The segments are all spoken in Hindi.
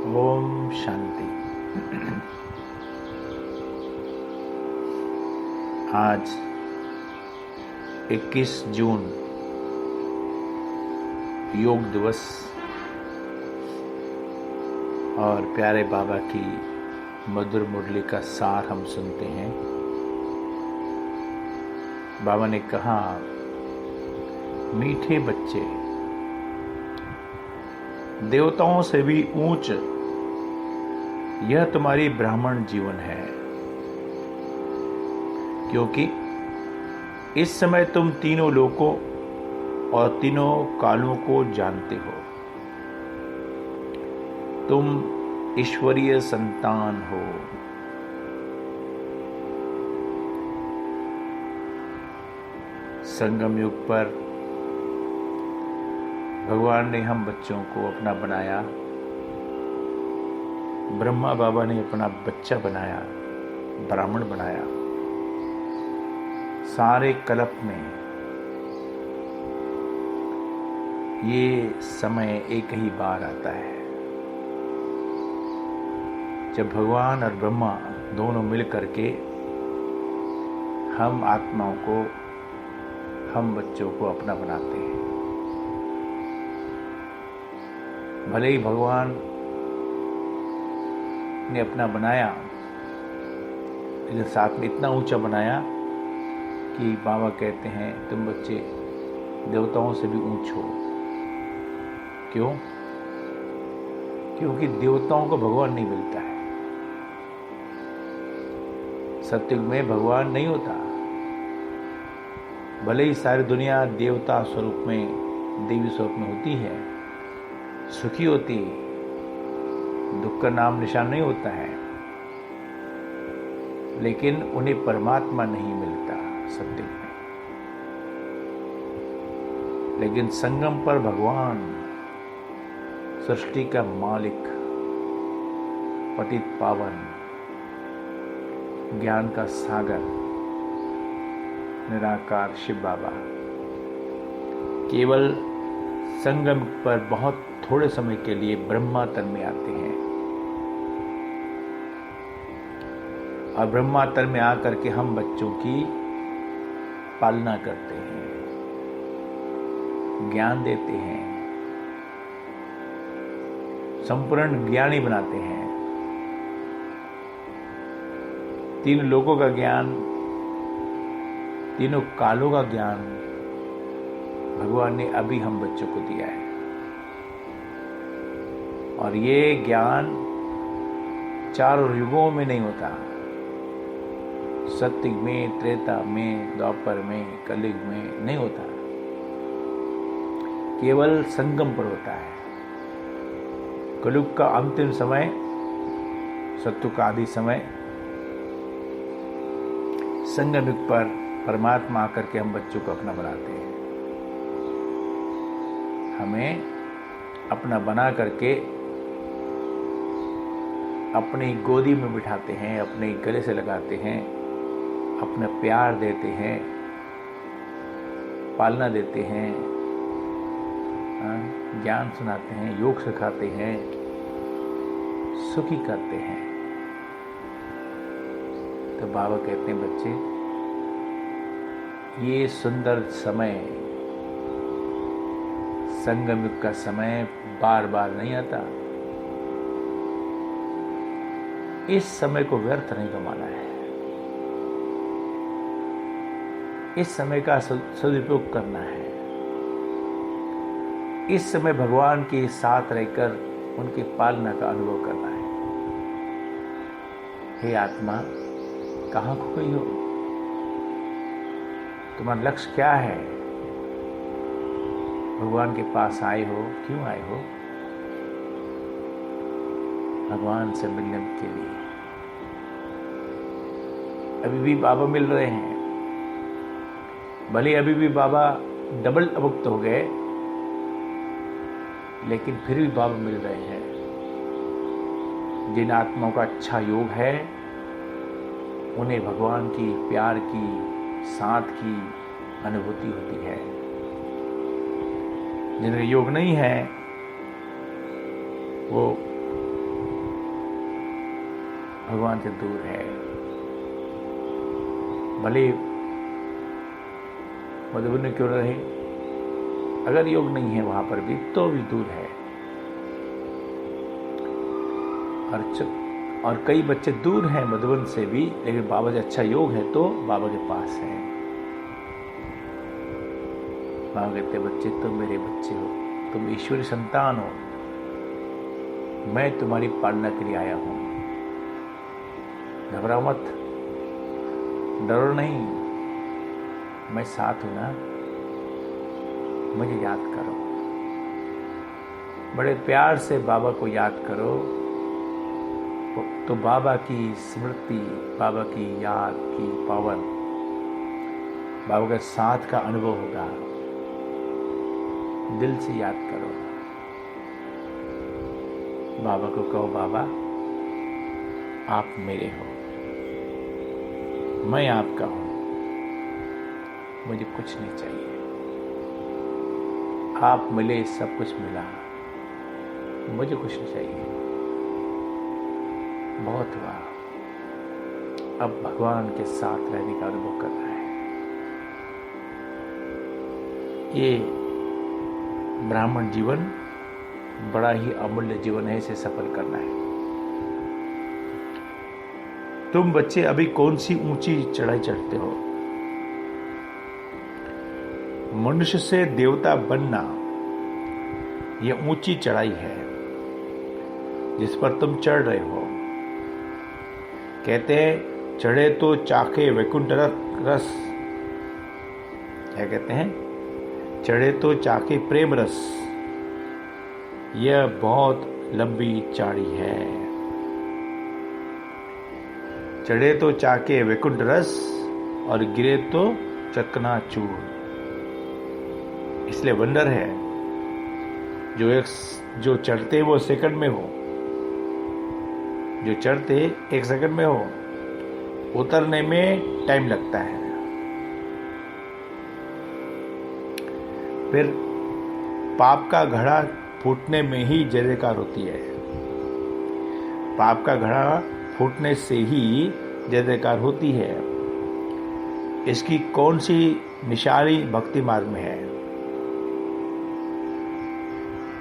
ओम शांति। आज 21 जून योग दिवस और प्यारे बाबा की मधुर मुरली का सार हम सुनते हैं। बाबा ने कहा, मीठे बच्चे, देवताओं से भी ऊंच यह तुम्हारी ब्राह्मण जीवन है, क्योंकि इस समय तुम तीनों लोकों और तीनों कालों को जानते हो। तुम ईश्वरीय संतान हो। संगम युग पर भगवान ने हम बच्चों को अपना बनाया। ब्रह्मा बाबा ने अपना बच्चा बनाया, ब्राह्मण बनाया। सारे कल्प में ये समय एक ही बार आता है, जब भगवान और ब्रह्मा दोनों मिल करके हम आत्माओं को, हम बच्चों को अपना बनाते हैं। भले ही भगवान ने अपना बनाया, लेकिन साथ में इतना ऊंचा बनाया कि बाबा कहते हैं तुम बच्चे देवताओं से भी ऊंच हो। क्यों? क्योंकि देवताओं को भगवान नहीं मिलता है। सत्युग में भगवान नहीं होता। भले ही सारी दुनिया देवता स्वरूप में, देवी स्वरूप में होती है, सुखी होती, दुख का नाम निशान नहीं होता है, लेकिन उन्हें परमात्मा नहीं मिलता सत्य में। लेकिन संगम पर भगवान सृष्टि का मालिक, पतित पावन, ज्ञान का सागर, निराकार शिव बाबा केवल संगम पर बहुत थोड़े समय के लिए ब्रह्मा तन में आते हैं, और ब्रह्मा तन में आकर के हम बच्चों की पालना करते हैं, ज्ञान देते हैं, संपूर्ण ज्ञानी बनाते हैं। तीन लोकों का ज्ञान, तीनों कालों का ज्ञान भगवान ने अभी हम बच्चों को दिया है। और ये ज्ञान चारों युगों में नहीं होता। सतयुग में, त्रेता में, द्वापर में, कलयुग में नहीं होता। केवल संगम पर होता है। कलयुग का अंतिम समय, सत्युग का आदि समय, संगम युग पर परमात्मा आकर के हम बच्चों को अपना बनाते हैं। हमें अपना बना करके अपनी गोदी में बिठाते हैं, अपने गले से लगाते हैं, अपना प्यार देते हैं, पालना देते हैं, ज्ञान सुनाते हैं, योग सिखाते हैं, सुखी करते हैं। तो बाबा कहते हैं, बच्चे, ये सुंदर समय, संगम युग का समय बार बार नहीं आता। इस समय को व्यर्थ नहीं गंवाना है। इस समय का सदुपयोग करना है। इस समय भगवान के साथ रहकर उनकी पालना का अनुभव करना है। हे आत्मा, कहाँ खो गई हो? तुम्हारा लक्ष्य क्या है? भगवान के पास आए हो, क्यों आए हो? भगवान से मिलने के लिए। अभी भी बाबा मिल रहे हैं। भले अभी भी बाबा डबल अभुक्त हो गए, लेकिन फिर भी बाबा मिल रहे हैं। जिन आत्माओं का अच्छा योग है, उन्हें भगवान की, प्यार की, साथ की अनुभूति होती है। जिनका योग नहीं है, वो भगवान से दूर है। भले मधुबन में क्यों न रहे, अगर योग नहीं है वहां पर भी तो भी दूर है। और कई बच्चे दूर हैं मधुबन से भी, लेकिन बाबा से अच्छा योग है तो बाबा के पास है। बाबा कहते बच्चे तुम मेरे बच्चे हो, तुम ईश्वरी संतान हो, मैं तुम्हारी पालना के लिए आया हूं, घबराओ मत, डरो नहीं, मैं साथ हूं ना, मुझे याद करो। बड़े प्यार से बाबा को याद करो तो बाबा की स्मृति, बाबा की याद की पावन, बाबा के साथ का अनुभव होगा। दिल से याद करो, बाबा को कहो बाबा आप मेरे हो, मैं आपका हूं, मुझे कुछ नहीं चाहिए, आप मिले सब कुछ मिला, मुझे कुछ नहीं चाहिए, बहुत हुआ। अब भगवान के साथ रहने का अनुभव करना है। ये ब्राह्मण जीवन बड़ा ही अमूल्य जीवन है, इसे सफल करना है। तुम बच्चे अभी कौन सी ऊंची चढ़ाई चढ़ते हो? मनुष्य से देवता बनना यह ऊंची चढ़ाई है जिस पर तुम चढ़ रहे हो। कहते हैं चढ़े तो चाखे वैकुंठ रस, क्या कहते हैं? चढ़े तो चाखे प्रेम रस, यह बहुत लंबी चाड़ी है। चढ़े तो चाके वैकुंठ रस और गिरे तो चकनाचूर। इसलिए वंडर है जो चढ़ते वो सेकंड में हो, जो चढ़ते एक सेकंड में हो, उतरने में टाइम लगता है। फिर पाप का घड़ा फूटने में ही जय जयकार होती है। पाप का घड़ा फूटने से ही जय जयकार होती है। इसकी कौन सी निशानी भक्ति मार्ग में है?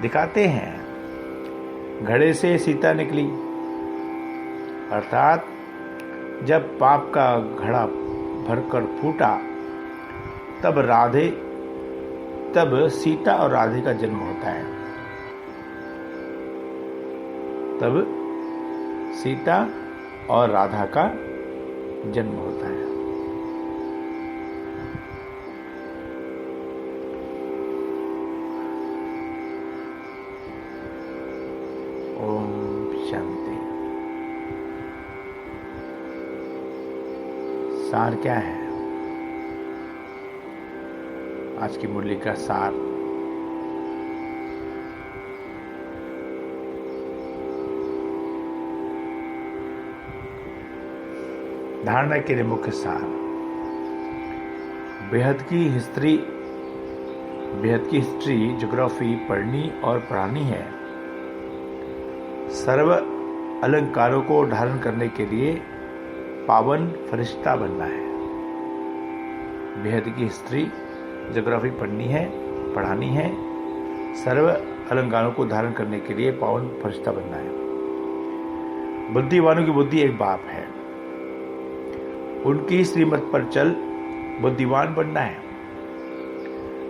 दिखाते हैं। घड़े से सीता निकली, अर्थात जब पाप का घड़ा भरकर फूटा तब सीता और राधे का जन्म होता है। तब सीता और राधा का जन्म होता है। ओम शांति। सार क्या है? आज की मुरली का सार धारणा के लिए मुख्य सार, बेहद की हिस्ट्री ज्योग्राफी पढ़नी और पढ़ानी है। सर्व अलंकारों को धारण करने के लिए पावन फरिश्ता बनना है। बेहद की हिस्ट्री ज्योग्राफी पढ़नी है, पढ़ानी है। सर्व अलंकारों को धारण करने के लिए पावन फरिश्ता बनना है। बुद्धिवानों की बुद्धि एक बाप है, उनकी श्रीमत पर चल बुद्धिवान बनना है।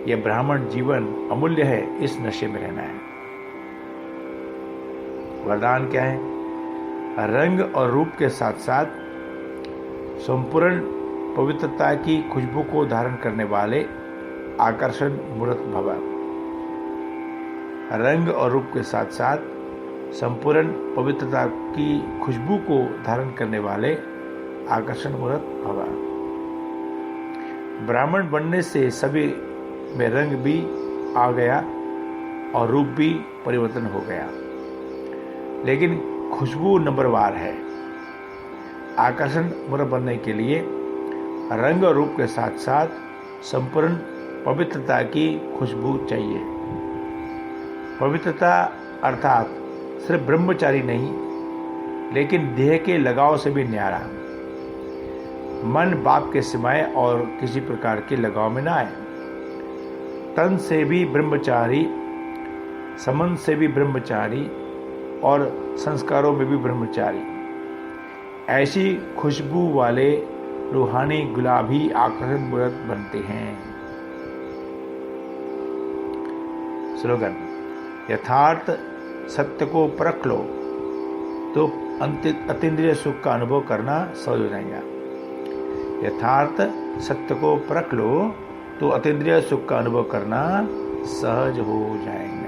यह ब्राह्मण जीवन अमूल्य है, इस नशे में रहना है। वरदान क्या है? रंग और रूप के साथ साथ संपूर्ण पवित्रता की खुशबू को धारण करने वाले आकर्षण मूर्त भव। रंग और रूप के साथ साथ संपूर्ण पवित्रता की खुशबू को धारण करने वाले आकर्षण मूर्त भव। ब्राह्मण बनने से सभी में रंग भी आ गया और रूप भी परिवर्तन हो गया, लेकिन खुशबू नंबरवार है। आकर्षण मूर्त बनने के लिए रंग और रूप के साथ साथ संपूर्ण पवित्रता की खुशबू चाहिए। पवित्रता अर्थात सिर्फ ब्रह्मचारी नहीं, लेकिन देह के लगाव से भी न्यारा। मन बाप के सिवाय और किसी प्रकार के लगाव में ना आए। तन से भी ब्रह्मचारी, समन से भी ब्रह्मचारी और संस्कारों में भी ब्रह्मचारी। ऐसी खुशबू वाले रूहानी गुलाबी आकर्षक मूर्त बनते हैं। स्लोगन: यथार्थ सत्य को परख लो तो अतीन्द्रिय सुख का अनुभव करना सहज हो जाएगा। यथार्थ सत्य को परख लो तो अतीन्द्रिय सुख का अनुभव करना सहज हो जाएगा।